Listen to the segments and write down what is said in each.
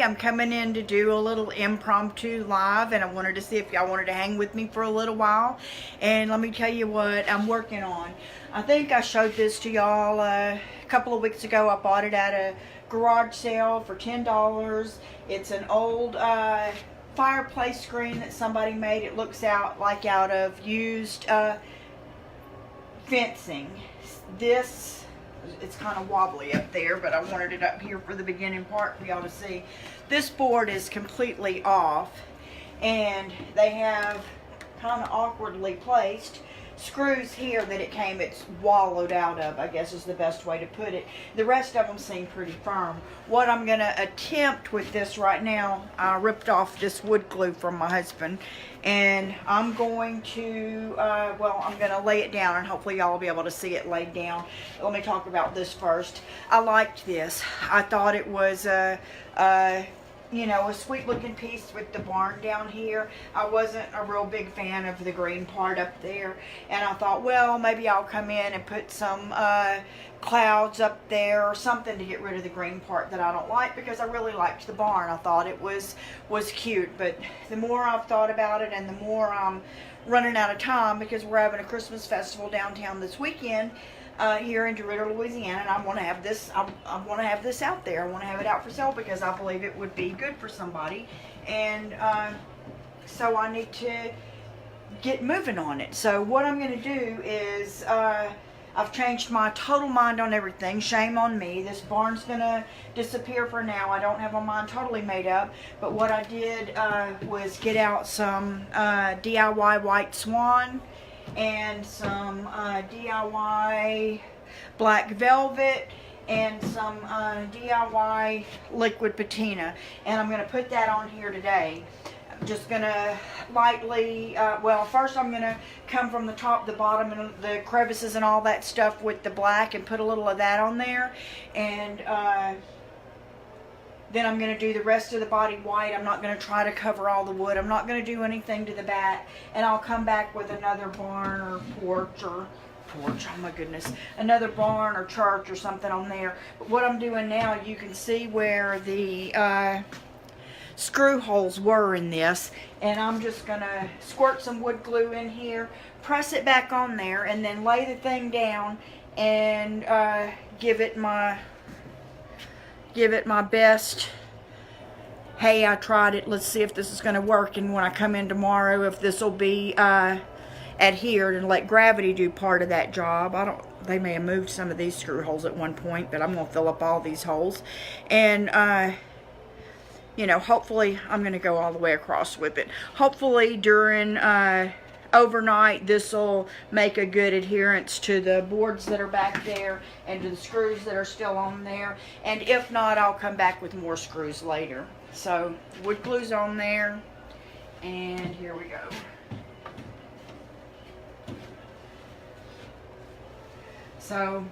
I'm coming in to do a little impromptu live, and I wanted to see if y'all wanted to hang with me for a little while. And let me tell you what I'm working on. I think I showed this to y'all a couple of weeks ago. I bought it at a garage sale for $10. It's an old fireplace screen that somebody made. It looks out of used fencing. It's kind of wobbly up there, but I wanted it up here for the beginning part for y'all to see. This board is completely off, and they have kind of awkwardly placed screws here that it's wallowed out of, I guess is the best way to put it. The rest of them seem pretty firm. What I'm going to attempt with this right now, I ripped off this wood glue from my husband, and I'm going to, I'm going to lay it down, and hopefully y'all will be able to see it laid down. Let me talk about this first. I liked this. I thought it was a sweet looking piece with the barn down here. I wasn't a real big fan of the green part up there, and I thought, well, maybe I'll come in and put some clouds up there or something to get rid of the green part that I don't like, because I really liked the barn. I thought it was cute, but the more I've thought about it and the more I'm running out of time, because we're having a Christmas festival downtown this weekend here in DeRidder, Louisiana, and I want to have this. I want to have this out there. I want to have it out for sale because I believe it would be good for somebody, and so I need to get moving on it. So what I'm going to do is I've changed my total mind on everything. Shame on me. This barn's going to disappear for now. I don't have my mind totally made up, but what I did was get out some DIY white swan and some DIY black velvet and some DIY liquid patina, and I'm going to put that on here today. I'm just going to lightly, first I'm going to come from the top, the bottom, and the crevices and all that stuff with the black and put a little of that on there, and then I'm going to do the rest of the body white. I'm not going to try to cover all the wood. I'm not going to do anything to the back. And I'll come back with another barn or porch, oh my goodness, another barn or church or something on there. But what I'm doing now, you can see where the screw holes were in this. And I'm just going to squirt some wood glue in here, press it back on there, and then lay the thing down and give it my best. Hey, I tried it. Let's see if this is going to work. And when I come in tomorrow, if this will be adhered and let gravity do part of that job. They may have moved some of these screw holes at one point, but I'm going to fill up all these holes. And, hopefully I'm going to go all the way across with it. Hopefully during overnight, this will make a good adherence to the boards that are back there and to the screws that are still on there. And if not, I'll come back with more screws later. So wood glue's on there, and here we go. So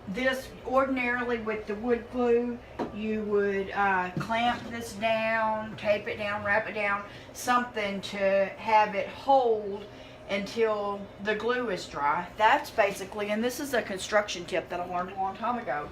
this, ordinarily with the wood glue, you would clamp this down, tape it down, wrap it down, something to have it hold until the glue is dry. That's basically, and this is a construction tip that I learned a long time ago.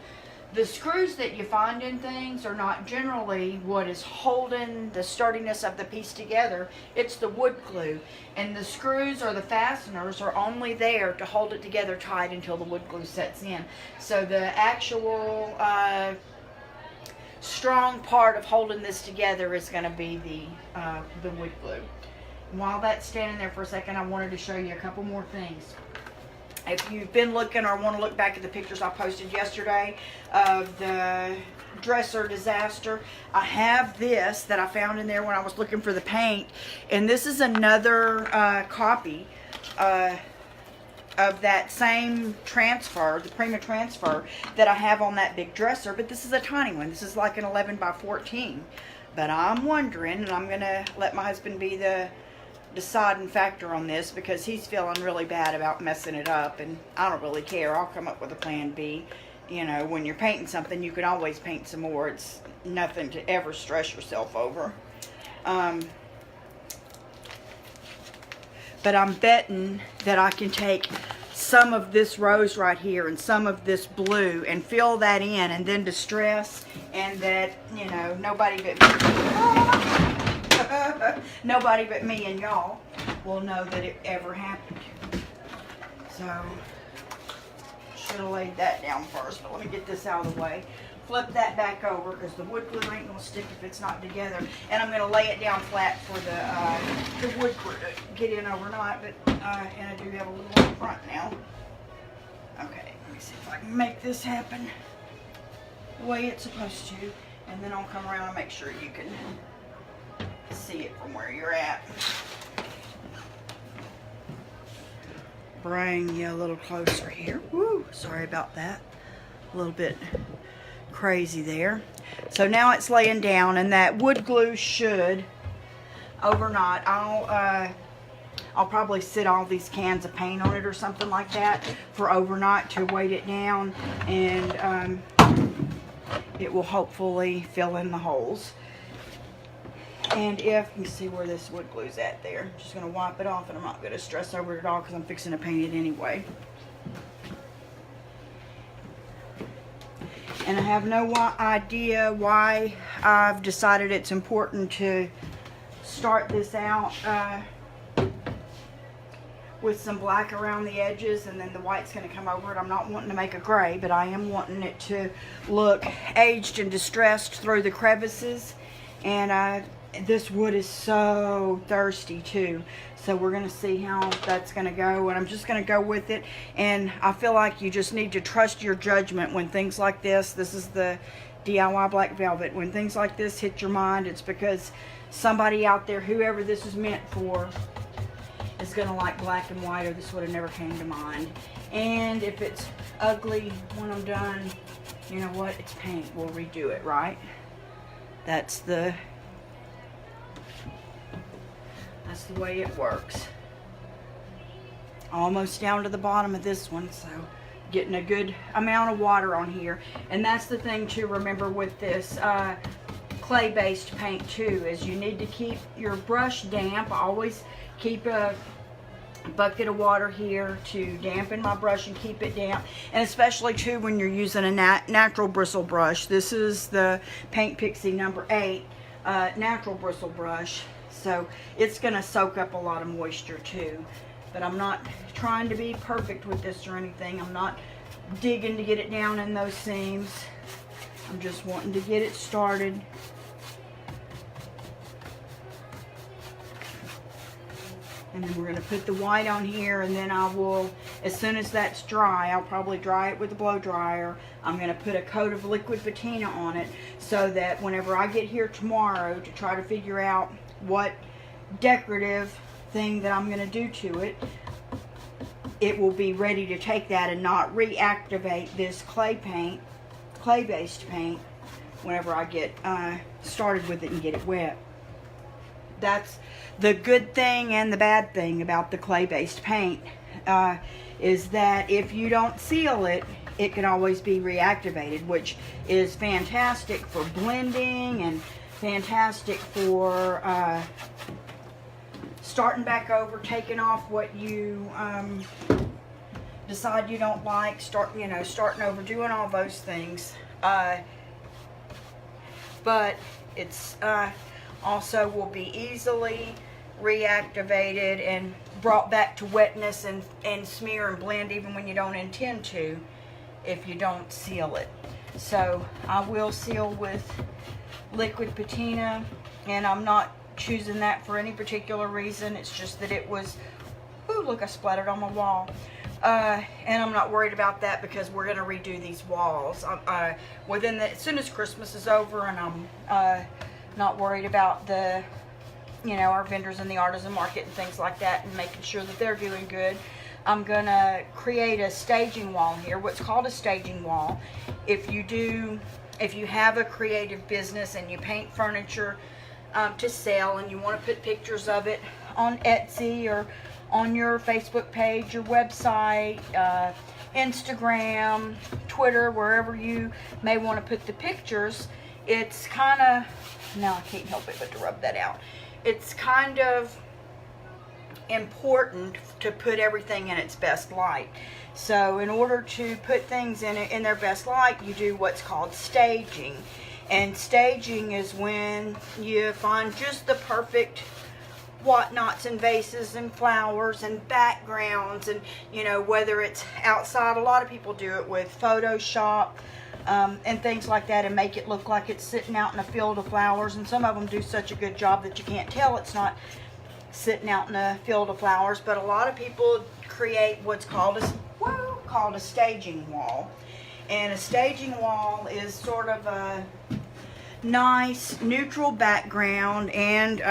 The screws that you find in things are not generally what is holding the sturdiness of the piece together. It's the wood glue. And the screws or the fasteners are only there to hold it together tight until the wood glue sets in. So the actual strong part of holding this together is going to be the wood glue. And while that's standing there for a second, I wanted to show you a couple more things. If you've been looking or want to look back at the pictures I posted yesterday of the dresser disaster, I have this that I found in there when I was looking for the paint, and this is another copy of that same transfer, the Prima transfer that I have on that big dresser, but this is a tiny one. This is like an 11 by 14. But I'm wondering, and I'm going to let my husband be the deciding factor on this, because he's feeling really bad about messing it up, and I don't really care. I'll come up with a plan B. You know, when you're painting something, you can always paint some more. It's nothing to ever stress yourself over. But I'm betting that I can take some of this rose right here and some of this blue and fill that in, and then distress, and that, you know, nobody but me, nobody but me and y'all will know that it ever happened. So, should have laid that down first, but let me get this out of the way. Flip that back over because the wood glue ain't gonna stick if it's not together. And I'm gonna lay it down flat for the wood glue to get in overnight. But and I do have a little in front now. Okay, let me see if I can make this happen the way it's supposed to, and then I'll come around and make sure you can see it from where you're at. Bring you a little closer here. Woo! Sorry about that. A little bit crazy there. So now it's laying down, and that wood glue should overnight. I'll probably sit all these cans of paint on it or something like that for overnight to weight it down, and it will hopefully fill in the holes. And if you see where this wood glue's at there, I'm just going to wipe it off, and I'm not going to stress over it at all because I'm fixing to paint it anyway. And I have no idea why I've decided it's important to start this out with some black around the edges, and then the white's going to come over it. I'm not wanting to make a gray, but I am wanting it to look aged and distressed through the crevices. And this wood is so thirsty too, so we're going to see how that's going to go, and I'm just going to go with it. And I feel like you just need to trust your judgment when things like this is the DIY black velvet, when things like this hit your mind, it's because somebody out there, whoever this is meant for, is going to like black and white, or this would have never came to mind. And if it's ugly when I'm done, you know what, it's paint, we'll redo it, right? That's the way it works. Almost down to the bottom of this one, so getting a good amount of water on here. And that's the thing to remember with this clay-based paint too, is you need to keep your brush damp. I always keep a bucket of water here to dampen my brush and keep it damp, and especially too when you're using a natural bristle brush. This is the Paint Pixie number 8 natural bristle brush, so it's going to soak up a lot of moisture too. But I'm not trying to be perfect with this or anything. I'm not digging to get it down in those seams. I'm just wanting to get it started. And then we're going to put the white on here, and then I will, as soon as that's dry, I'll probably dry it with a blow dryer. I'm going to put a coat of liquid patina on it, so that whenever I get here tomorrow to try to figure out what decorative thing that I'm going to do to it, it will be ready to take that and not reactivate this clay-based paint whenever I get started with it and get it wet. That's the good thing and the bad thing about the clay-based paint, is that if you don't seal it, it can always be reactivated, which is fantastic for blending and fantastic for starting back over, taking off what you decide you don't like, starting over, doing all those things. But it's also will be easily reactivated and brought back to wetness and smear and blend even when you don't intend to, if you don't seal it. So I will seal with liquid patina, and I'm not choosing that for any particular reason. It's just that it was, ooh, look, I splattered on my wall. And I'm not worried about that because we're going to redo these walls as soon as Christmas is over, and I'm not worried about the, our vendors in the artisan market and things like that, and making sure that they're doing good. I'm going to create a staging wall here, what's called a staging wall. If you have a creative business and you paint furniture to sell, and you want to put pictures of it on Etsy or on your Facebook page, your website, Instagram, Twitter, wherever you may want to put the pictures, it's kind of, now I can't help it but to rub that out. It's kind of important to put everything in its best light. So in order to put things in their best light, you do what's called staging. And staging is when you find just the perfect whatnots and vases and flowers and backgrounds, and you know, whether it's outside, a lot of people do it with Photoshop and things like that, and make it look like it's sitting out in a field of flowers. And some of them do such a good job that you can't tell it's not sitting out in a field of flowers. But a lot of people create what's called a staging wall. And a staging wall is sort of a nice neutral background, and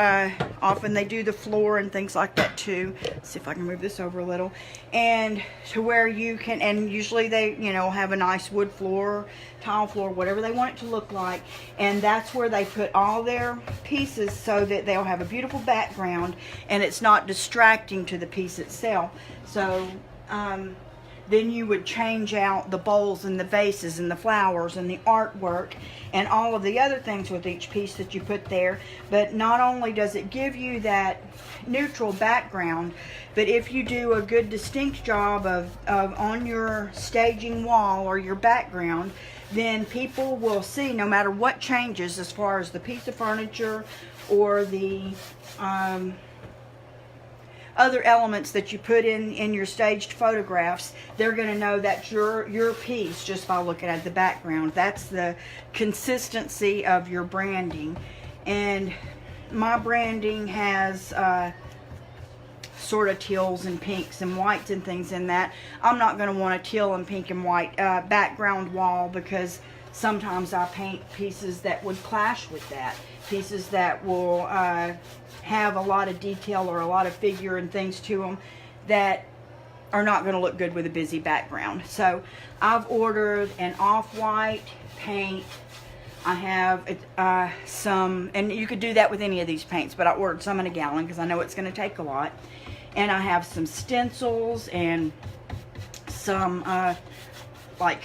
often they do the floor and things like that too. Let's see if I can move this over a little, and to where you can, and usually they, you know, have a nice wood floor, tile floor, whatever they want it to look like, and that's where they put all their pieces so that they'll have a beautiful background and it's not distracting to the piece itself. So then you would change out the bowls and the vases and the flowers and the artwork and all of the other things with each piece that you put there. But not only does it give you that neutral background, but if you do a good distinct job of on your staging wall or your background, then people will see, no matter what changes as far as the piece of furniture or the other elements that you put in your staged photographs, they're going to know that's your piece just by looking at the background. That's the consistency of your branding. And my branding has sort of teals and pinks and whites and things in that. I'm not going to want a teal and pink and white background wall, because sometimes I paint pieces that would clash with that. Pieces that will have a lot of detail or a lot of figure and things to them that are not going to look good with a busy background. So I've ordered an off-white paint. I have some, and you could do that with any of these paints, but I ordered some in a gallon because I know it's going to take a lot. And I have some stencils and some like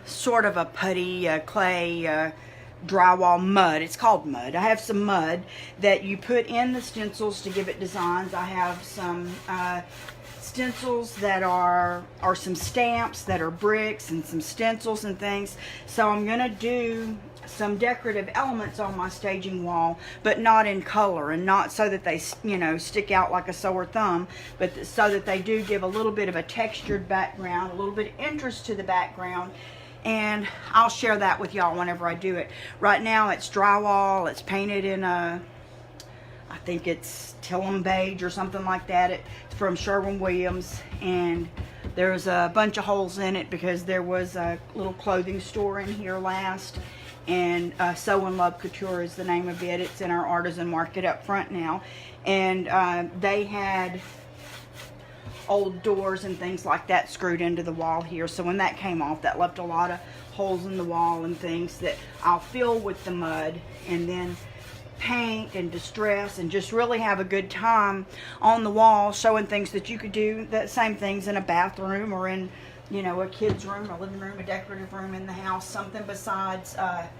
sort of a putty clay drywall mud. It's called mud. I have some mud that you put in the stencils to give it designs. I have some stencils that are some stamps that are bricks, and some stencils and things. So I'm gonna do some decorative elements on my staging wall, but not in color, and not so that they, you know, stick out like a sore thumb, but so that they do give a little bit of a textured background, a little bit of interest to the background. And I'll share that with y'all whenever I do it. Right now it's drywall. It's painted in a, I think it's Tillum beige or something like that. It's from Sherwin-Williams, and there's a bunch of holes in it because there was a little clothing store in here last, and Sew and Love Couture is the name of it. It's in our artisan market up front now, and they had old doors and things like that screwed into the wall here. So when that came off, that left a lot of holes in the wall and things that I'll fill with the mud, and then paint and distress, and just really have a good time on the wall, showing things that you could do that same things in a bathroom or in, you know, a kid's room, a living room, a decorative room in the house, something besides a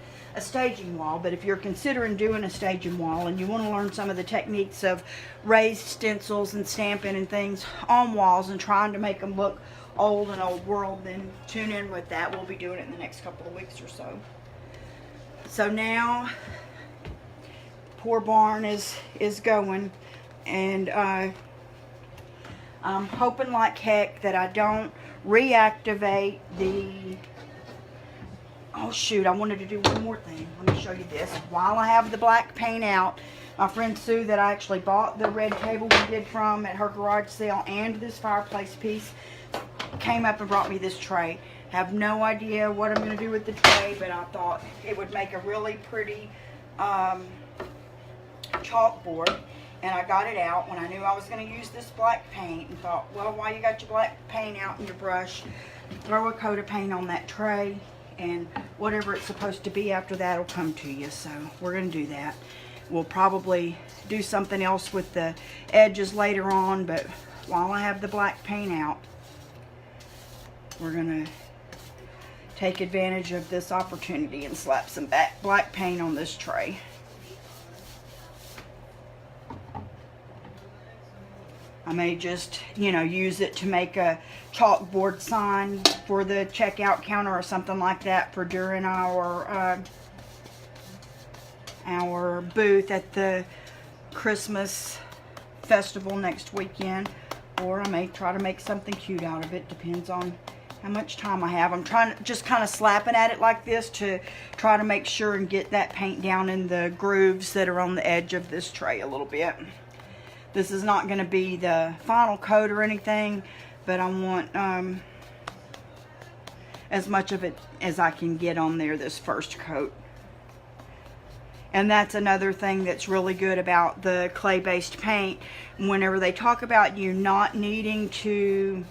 staging wall. But if you're considering doing a staging wall and you want to learn some of the techniques of raised stencils and stamping and things on walls and trying to make them look old and old world, then tune in with that. We'll be doing it in the next couple of weeks or so. So now poor barn is going, and I'm hoping like heck that I don't reactivate the, oh shoot, I wanted to do one more thing. Let me show you this. While I have the black paint out, my friend Sue, that I actually bought the red table we did from at her garage sale, and this fireplace piece, came up and brought me this tray. Have no idea what I'm going to do with the tray, but I thought it would make a really pretty chalkboard. And I got it out when I knew I was going to use this black paint, and thought, well, while you got your black paint out in your brush, throw a coat of paint on that tray, and whatever it's supposed to be after that will come to you. So we're going to do that. We'll probably do something else with the edges later on, but while I have the black paint out, we're going to take advantage of this opportunity and slap some black paint on this tray. I may just, you know, use it to make a chalkboard sign for the checkout counter or something like that for during our booth at the Christmas festival next weekend. Or I may try to make something cute out of it. Depends on how much time I have. I'm trying to just kind of slapping at it like this to try to make sure and get that paint down in the grooves that are on the edge of this tray a little bit. This is not going to be the final coat or anything, but I want as much of it as I can get on there this first coat. And that's another thing that's really good about the clay-based paint. Whenever they talk about you not needing to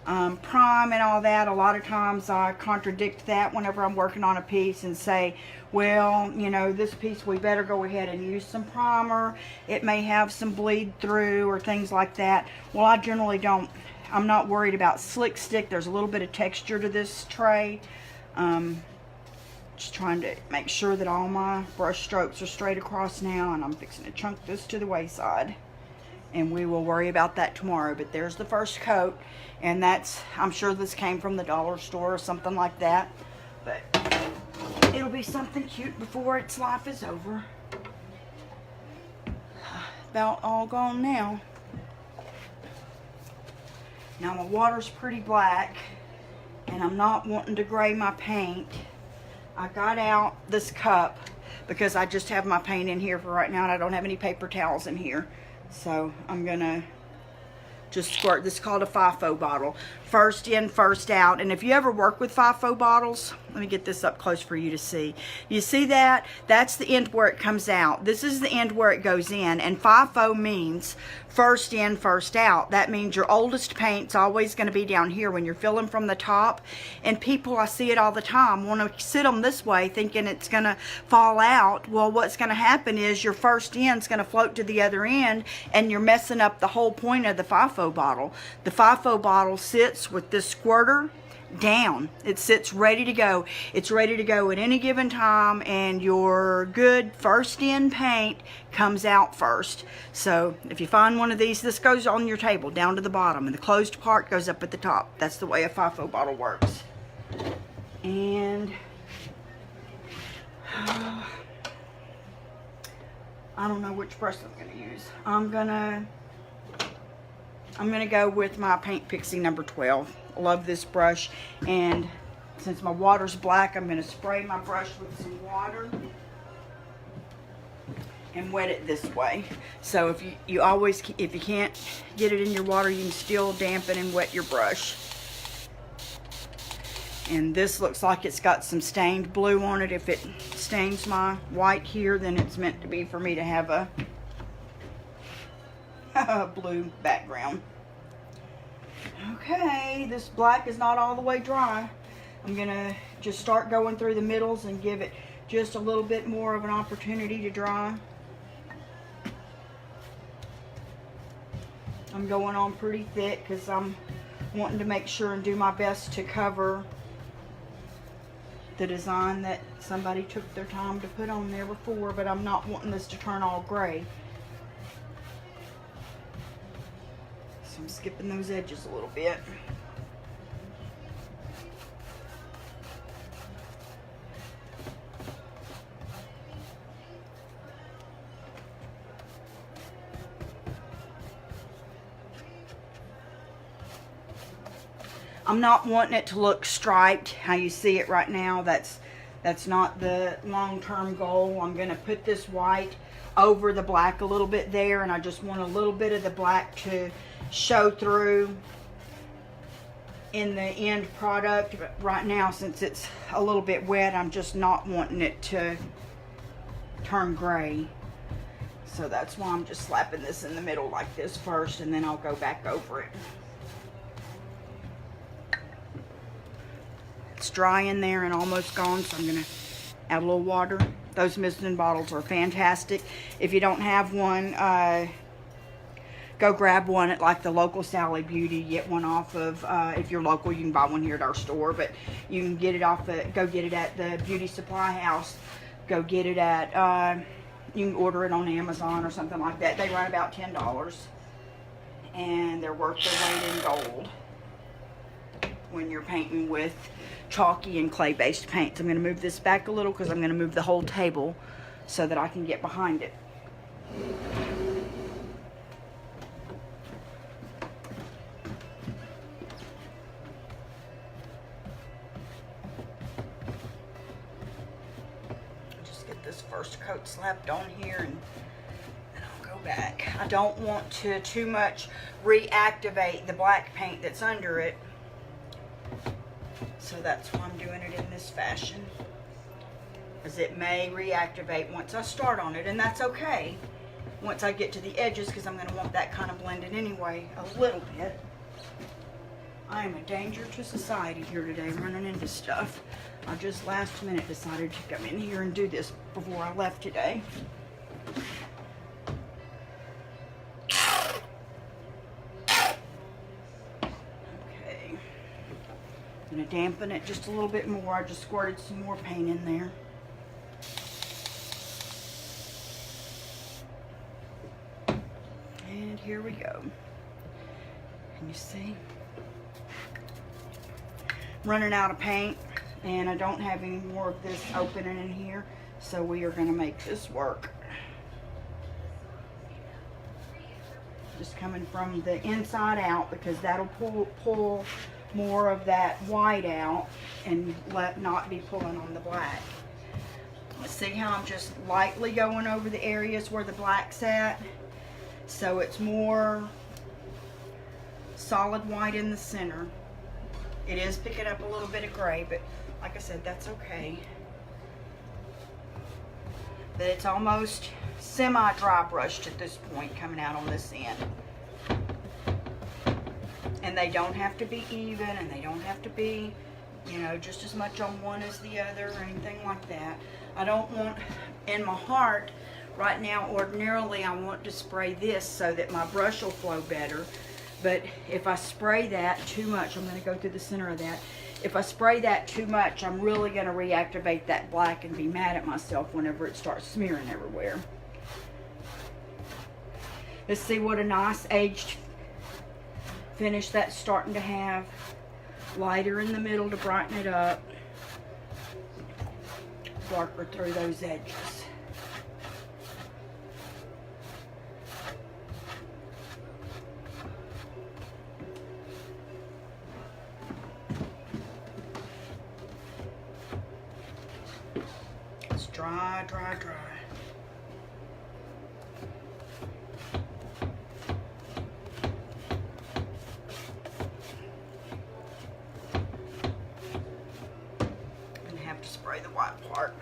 prime and all that, a lot of times I contradict that whenever I'm working on a piece and say, well, you know, this piece we better go ahead and use some primer. It may have some bleed through or things like that. Well, I generally don't. I'm not worried about slick stick. There's a little bit of texture to this tray. Just trying to make sure that all my brush strokes are straight across now, and I'm fixing to chunk this to the wayside. And we will worry about that tomorrow. But there's the first coat, and that's, I'm sure this came from the dollar store or something like that. But it'll be something cute before its life is over. About all gone now. Now my water's pretty black, and I'm not wanting to gray my paint. I got out this cup because I just have my paint in here for right now, and I don't have any paper towels in here. So I'm gonna just squirt. This is called a FIFO bottle. First in, first out. And if you ever work with FIFO bottles, let me get this up close for you to see. You see that? That's the end where it comes out. This is the end where it goes in. And FIFO means first in, first out. That means your oldest paint's always going to be down here when you're filling from the top. And people, I see it all the time, want to sit them this way thinking it's going to fall out. Well, what's going to happen is your first end's going to float to the other end, and you're messing up the whole point of the FIFO bottle. The FIFO bottle sits with this squirter down. It sits ready to go. It's ready to go at any given time, and your good first in paint comes out first. So if you find one of these, this goes on your table down to the bottom, and the closed part goes up at the top. That's the way a FIFO bottle works. And I don't know which brush I'm going to use. I'm gonna go with my Paint Pixie number 12. I love this brush, and since my water's black, I'm gonna spray my brush with some water and wet it this way. So if you always, if you can't get it in your water, you can still dampen and wet your brush. And this looks like it's got some stained blue on it. If it stains my white here, then it's meant to be for me to have a blue background. Okay, this black is not all the way dry. I'm gonna just start going through the middles and give it just a little bit more of an opportunity to dry. I'm going on pretty thick because I'm wanting to make sure and do my best to cover the design that somebody took their time to put on there before, but I'm not wanting this to turn all gray. So I'm skipping those edges a little bit. I'm not wanting it to look striped how you see it right now. That's not the long-term goal. I'm going to put this white over the black a little bit there, and I just want a little bit of the black to show through in the end product. But right now, since it's a little bit wet, I'm just not wanting it to turn gray. So that's why I'm just slapping this in the middle like this first, and then I'll go back over it. It's dry in there and almost gone, so I'm going to add a little water. Those Mist bottles are fantastic. If you don't have one, go grab one at like the local Sally Beauty. Get one off of, if you're local, you can buy one here at our store, but you can get it off at, go get it at the Beauty Supply House. Go get it at, you can order it on Amazon or something like that. They run about $10. and they're worth their weight in gold when you're painting with chalky and clay-based paints. I'm going to move this back a little because I'm going to move the whole table so that I can get behind it. Just get this first coat slapped on here and I'll go back. I don't want to too much reactivate the black paint that's under it. So that's why I'm doing it in this fashion, as it may reactivate once I start on it, and that's okay once I get to the edges, because I'm going to want that kind of blended anyway a little bit. I am a danger to society here today, running into stuff. I just last minute decided to come in here and do this before I left today. I'm going to dampen it just a little bit more. I just squirted some more paint in there. And here we go. Can you see? Running out of paint, and I don't have any more of this opening in here, so we are going to make this work. Just coming from the inside out, because that'll pull more of that white out and not be pulling on the black. Let's see how I'm just lightly going over the areas where the black's at, so it's more solid white in the center. It is picking up a little bit of gray, but like I said, that's okay. But it's almost semi-dry brushed at this point, coming out on this end. And they don't have to be even, and they don't have to be, you know, just as much on one as the other or anything like that. I don't want, in my heart, right now, ordinarily, I want to spray this so that my brush will flow better. But if I spray that too much, I'm going to go through the center of that. If I spray that too much, I'm really going to reactivate that black and be mad at myself whenever it starts smearing everywhere. Let's see what a nice aged finish that's starting to have. Lighter in the middle to brighten it up. Darker through those edges. It's dry, dry, dry. Spray the white part.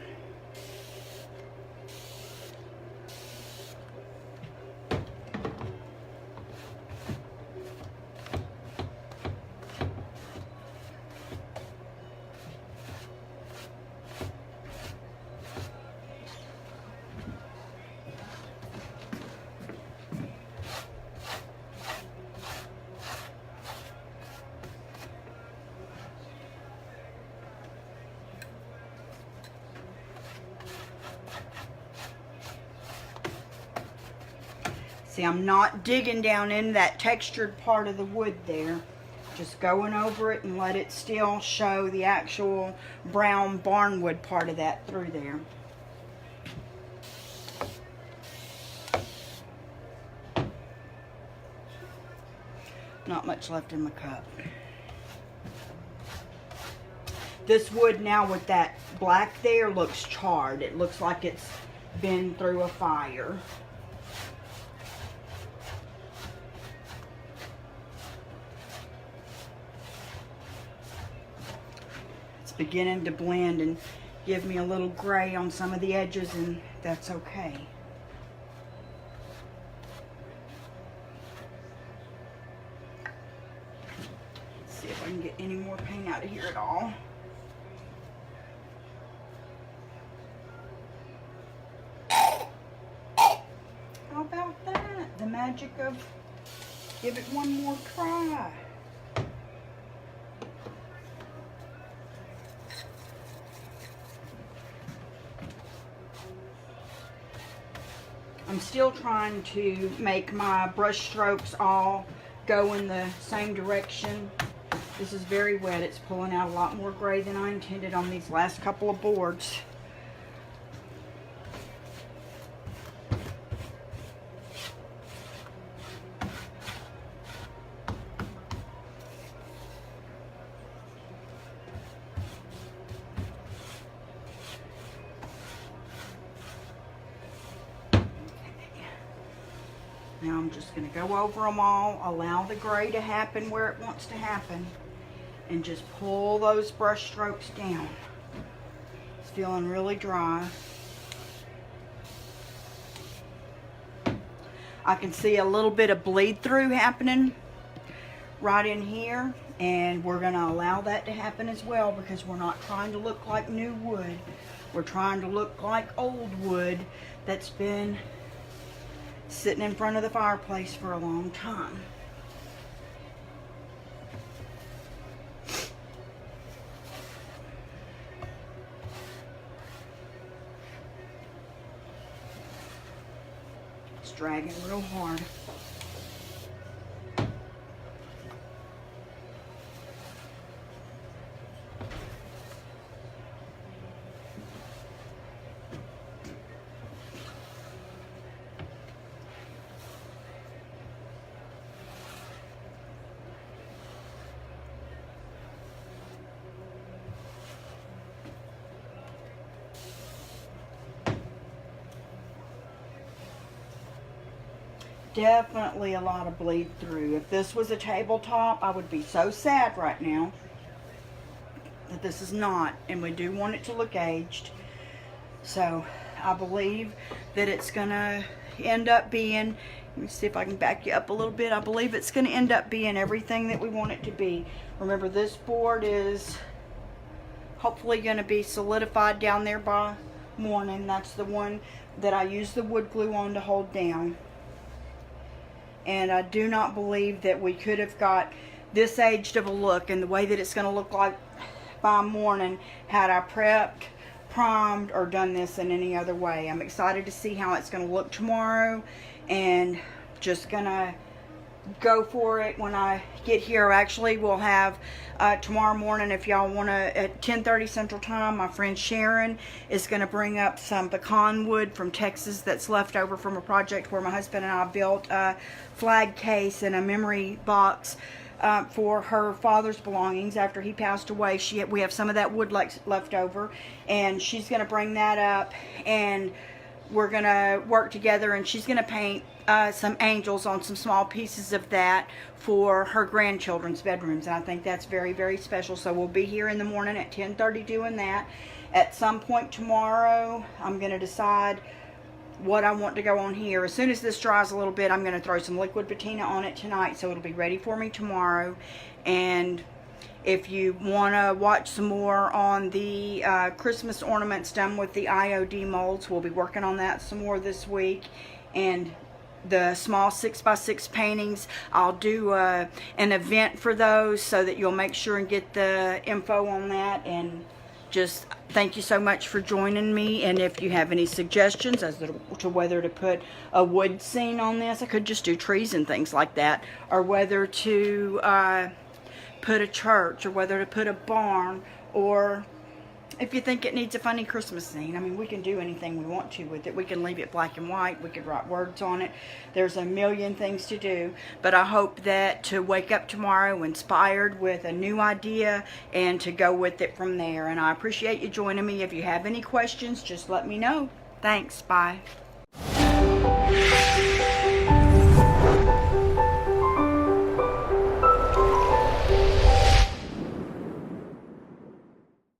See, I'm not digging down in that textured part of the wood there. Just going over it and let it still show the actual brown barnwood part of that through there. Not much left in my cup. This wood now with that black there looks charred. It looks like it's been through a fire. Beginning to blend and give me a little gray on some of the edges, and that's okay. Let's see if I can get any more paint out of here at all. How about that? The magic of give it one more try. I'm still trying to make my brush strokes all go in the same direction. This is very wet. It's pulling out a lot more gray than I intended on these last couple of boards. Now I'm just going to go over them all, allow the gray to happen where it wants to happen, and just pull those brush strokes down. It's feeling really dry. I can see a little bit of bleed through happening right in here, and we're going to allow that to happen as well, because we're not trying to look like new wood. We're trying to look like old wood that's been sitting in front of the fireplace for a long time. It's dragging real hard. Definitely a lot of bleed through. If this was a tabletop, I would be so sad right now that this is not, and we do want it to look aged. So I believe that it's gonna end up being, let me see if I can back you up a little bit. I believe it's gonna end up being everything that we want it to be. Remember, this board is hopefully gonna be solidified down there by morning. That's the one that I use the wood glue on to hold down. And I do not believe that we could have got this aged of a look and the way that it's going to look like by morning had I prepped, primed, or done this in any other way. I'm excited to see how it's going to look tomorrow, and just going to go for it when I get here. Actually, we'll have tomorrow morning, if y'all want to, at 10:30 Central Time, my friend Sharon is going to bring up some pecan wood from Texas that's left over from a project where my husband and I built a flag case and a memory box for her father's belongings after he passed away. We have some of that wood left over, and she's going to bring that up, and we're going to work together, and she's going to paint some angels on some small pieces of that for her grandchildren's bedrooms. And I think that's very, very special. So we'll be here in the morning at 10:30 doing that. At some point tomorrow, I'm going to decide what I want to go on here. As soon as this dries a little bit, I'm going to throw some liquid patina on it tonight, so it'll be ready for me tomorrow. And if you want to watch some more on the Christmas ornaments done with the IOD molds, we'll be working on that some more this week. And the small 6x6 paintings, I'll do an event for those, so that you'll make sure and get the info on that. And just thank you so much for joining me. And if you have any suggestions as to whether to put a wood scene on this, I could just do trees and things like that, or whether to put a church, or whether to put a barn, or if you think it needs a funny Christmas scene. I mean, we can do anything we want to with it. We can leave it black and white. We could write words on it. There's a million things to do. But I hope that to wake up tomorrow inspired with a new idea and to go with it from there. And I appreciate you joining me. If you have any questions, just let me know. Thanks. Bye.